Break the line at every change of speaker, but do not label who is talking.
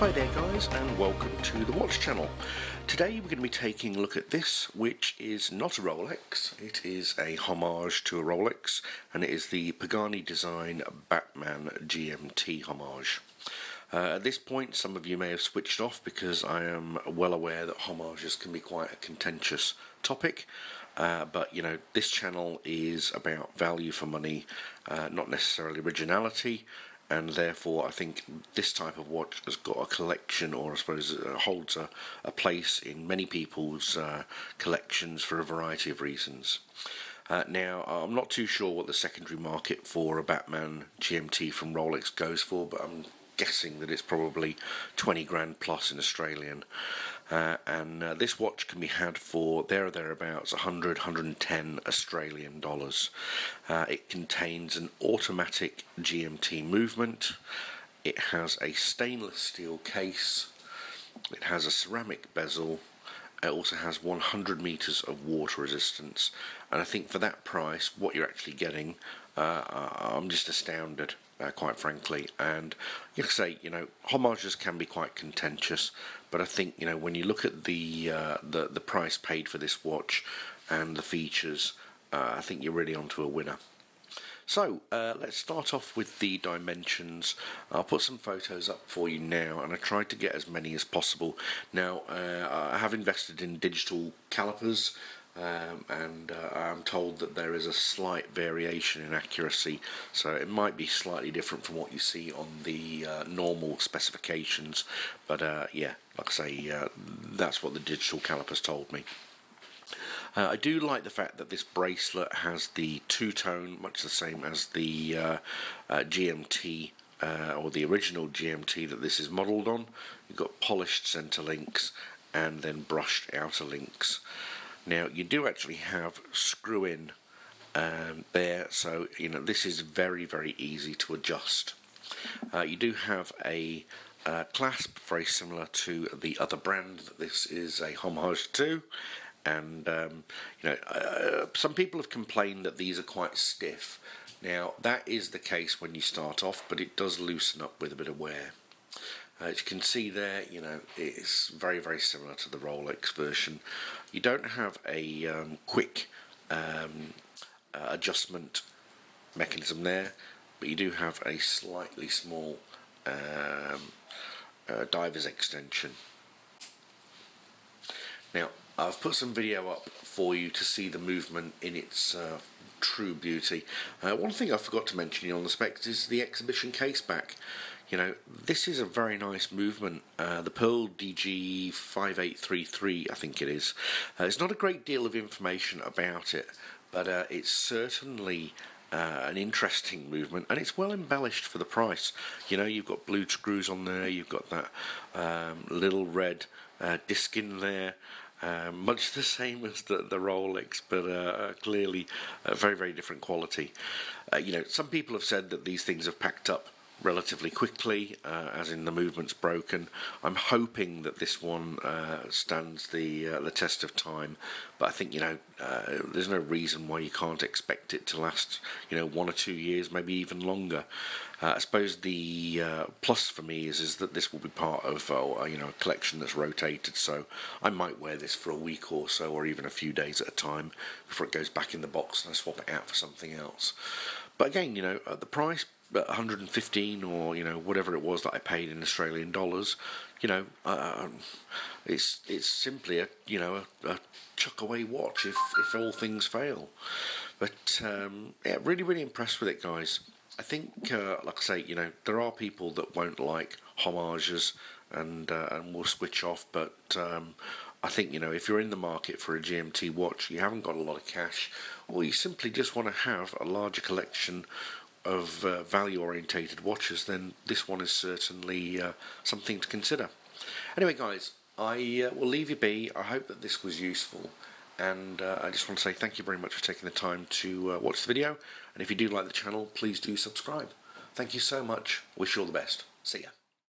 Hi there guys, and welcome to the Watch channel. Today we're going to be taking a look at this, which is not a Rolex. It is a homage to a Rolex, and it is the Pagani Design Batman GMT homage. At this point some of you may have switched off because I am well aware that homages can be quite a contentious topic, but you know, this channel is about value for money, not necessarily originality. And therefore I think this type of watch has got a collection, or I suppose holds a place in many people's collections for a variety of reasons. Now I'm not too sure what the secondary market for a Batman GMT from Rolex goes for, but I'm guessing that it's probably 20 grand plus in Australian. And this watch can be had for there or thereabouts 110 Australian dollars. It contains an automatic GMT movement. It has a stainless steel case. It has a ceramic bezel. It also has 100 meters of water resistance, and I think for that price what you're actually getting, I'm just astounded, quite frankly. And like I say, you know, homages can be quite contentious, but I think, you know, when you look at the price paid for this watch and the features, I think you're really onto a winner. So let's start off with the dimensions. I'll put some photos up for you now, and I tried to get as many as possible. Now I have invested in digital calipers, and I'm told that there is a slight variation in accuracy, so it might be slightly different from what you see on the normal specifications, but yeah, like I say, that's what the digital calipers told me. I do like the fact that this bracelet has the two-tone, much the same as the GMT, or the original GMT that this is modelled on. You've got polished centre links and then brushed outer links. Now you do actually have screw-in there, so you know this is very, very easy to adjust. You do have a clasp very similar to the other brand that this is a homage to. And you know, some people have complained that these are quite stiff. Now that is the case when you start off, but it does loosen up with a bit of wear. As you can see there, you know, it's very, very similar to the Rolex version. You don't have a quick adjustment mechanism there, but you do have a slightly small diver's extension. Now I've put some video up for you to see the movement in its true beauty. One thing I forgot to mention on the specs is the exhibition case back. You know, this is a very nice movement. The Pearl DG 5833, I think it is. There's not a great deal of information about it, but it's certainly an interesting movement, and it's well embellished for the price. You know, you've got blue screws on there, you've got that little red disc in there. Much the same as the Rolex, but clearly a very, very different quality. You know, some people have said that these things have packed up relatively quickly, as in the movement's broken. I'm hoping that this one stands the test of time, but I think, you know, there's no reason why you can't expect it to last, you know, 1 or 2 years, maybe even longer. I suppose the plus for me is that this will be part of you know, a collection that's rotated, so I might wear this for a week or so, or even a few days at a time before it goes back in the box and I swap it out for something else. But again, you know, at the price, 115 or, you know, whatever it was that I paid in Australian dollars, you know, it's simply a, you know, a chuck away watch if all things fail. But yeah, really, really impressed with it, guys. I think, like I say, you know, there are people that won't like homages and will switch off, but I think, you know, if you're in the market for a GMT watch, you haven't got a lot of cash, or you simply just want to have a larger collection of value-orientated watches, then this one is certainly something to consider. Anyway, guys, I will leave you be. I hope that this was useful, and I just want to say thank you very much for taking the time to watch the video, and if you do like the channel, please do subscribe. Thank you so much. Wish you all the best. See ya.